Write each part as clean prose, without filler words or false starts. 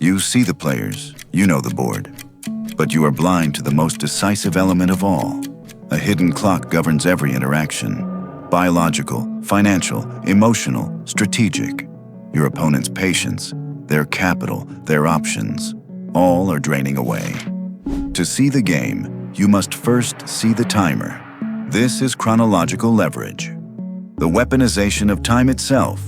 You see the players, you know the board, but you are blind to the most decisive element of all. A hidden clock governs every interaction. Biological, financial, emotional, strategic. Your opponent's patience, their capital, their options, all are draining away. To see the game, you must first see the timer. This is chronological leverage, the weaponization of time itself.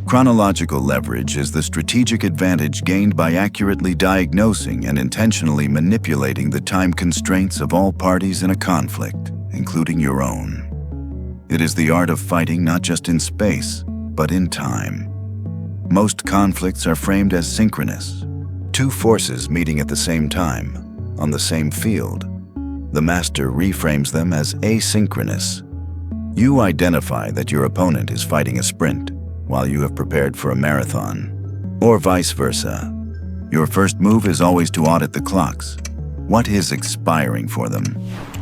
Chronological leverage is the strategic advantage gained by accurately diagnosing and intentionally manipulating the time constraints of all parties in a conflict, including your own. It is the art of fighting not just in space, but in time. Most conflicts are framed as synchronous, two forces meeting at the same time, on the same field. The master reframes them as asynchronous. You identify that your opponent is fighting a sprint, while you have prepared for a marathon, or vice versa. Your first move is always to audit the clocks. What is expiring for them?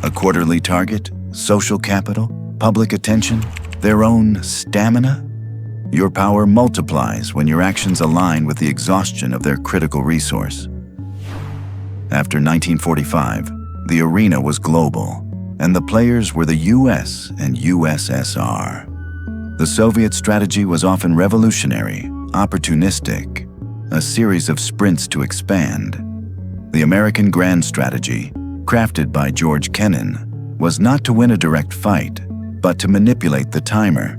A quarterly target? Social capital? Public attention? Their own stamina? Your power multiplies when your actions align with the exhaustion of their critical resource. After 1945, the arena was global, and the players were the US and USSR. The Soviet strategy was often revolutionary, opportunistic, a series of sprints to expand. The American grand strategy, crafted by George Kennan, was not to win a direct fight, but to manipulate the timer.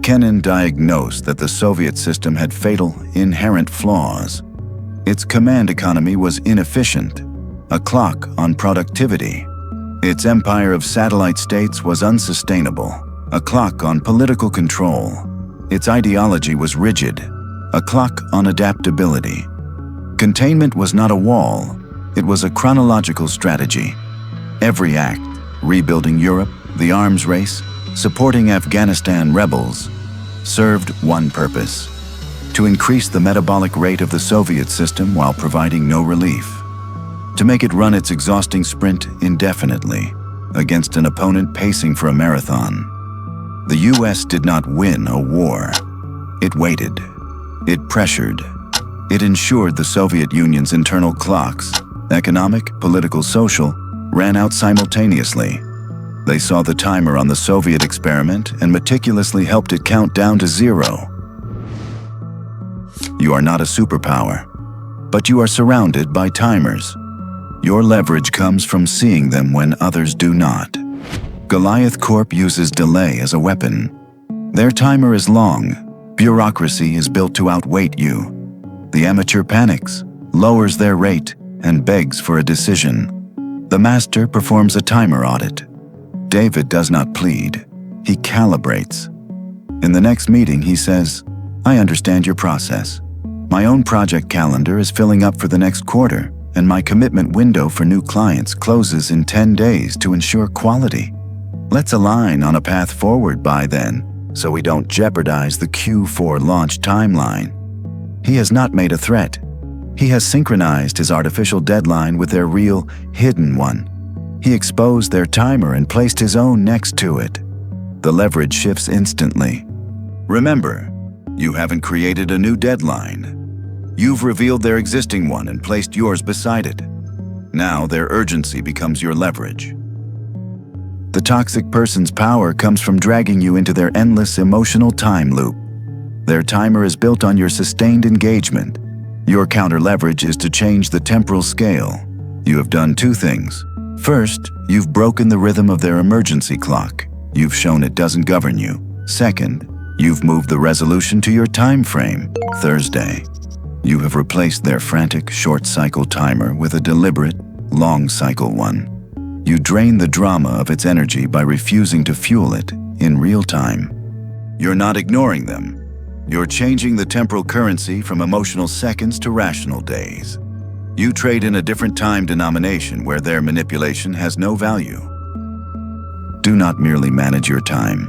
Kennan diagnosed that the Soviet system had fatal, inherent flaws. Its command economy was inefficient, a clock on productivity. Its empire of satellite states was unsustainable, a clock on political control. Its ideology was rigid, a clock on adaptability. Containment was not a wall, it was a chronological strategy. Every act, rebuilding Europe, the arms race, supporting Afghanistan rebels, served one purpose: to increase the metabolic rate of the Soviet system while providing no relief. To make it run its exhausting sprint indefinitely against an opponent pacing for a marathon. The US did not win a war. It waited. It pressured. It ensured the Soviet Union's internal clocks, economic, political, social, ran out simultaneously. They saw the timer on the Soviet experiment and meticulously helped it count down to zero. You are not a superpower, but you are surrounded by timers. Your leverage comes from seeing them when others do not. Goliath Corp uses delay as a weapon. Their timer is long. Bureaucracy is built to outweight you. The amateur panics, lowers their rate, and begs for a decision. The master performs a timer audit. David does not plead. He calibrates. In the next meeting, he says, "I understand your process. My own project calendar is filling up for the next quarter, and my commitment window for new clients closes in 10 days to ensure quality. Let's align on a path forward by then, so we don't jeopardize the Q4 launch timeline." He has not made a threat. He has synchronized his artificial deadline with their real, hidden one. He exposed their timer and placed his own next to it. The leverage shifts instantly. Remember, you haven't created a new deadline. You've revealed their existing one and placed yours beside it. Now their urgency becomes your leverage. The toxic person's power comes from dragging you into their endless emotional time loop. Their timer is built on your sustained engagement. Your counter-leverage is to change the temporal scale. You have done two things. First, you've broken the rhythm of their emergency clock. You've shown it doesn't govern you. Second, you've moved the resolution to your time frame, Thursday. You have replaced their frantic, short-cycle timer with a deliberate, long-cycle one. You drain the drama of its energy by refusing to fuel it in real time. You're not ignoring them. You're changing the temporal currency from emotional seconds to rational days. You trade in a different time denomination where their manipulation has no value. Do not merely manage your time.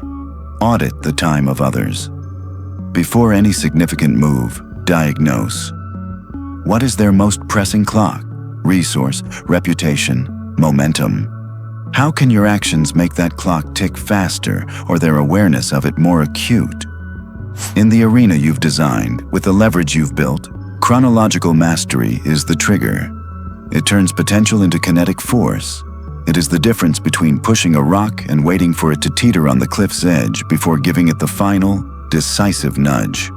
Audit the time of others. Before any significant move, diagnose. What is their most pressing clock? Resource, reputation, momentum. How can your actions make that clock tick faster or their awareness of it more acute? In the arena you've designed, with the leverage you've built, Chronological mastery is the trigger. It turns potential into kinetic force. It is the difference between pushing a rock and waiting for it to teeter on the cliff's edge before giving it the final, decisive nudge.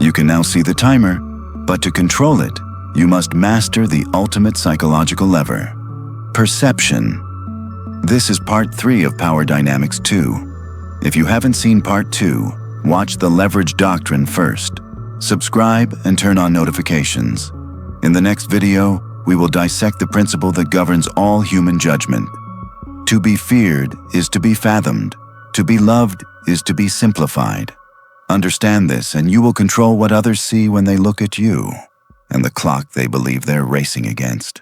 You can now see the timer, but to control it, you must master the ultimate psychological lever: perception. This is part 3 of Power Dynamics 2. If you haven't seen part 2, watch the leverage doctrine first. Subscribe and turn on notifications. In the next video, we will dissect the principle that governs all human judgment. To be feared is to be fathomed. To be loved is to be simplified. Understand this, and you will control what others see when they look at you, and the clock they believe they're racing against.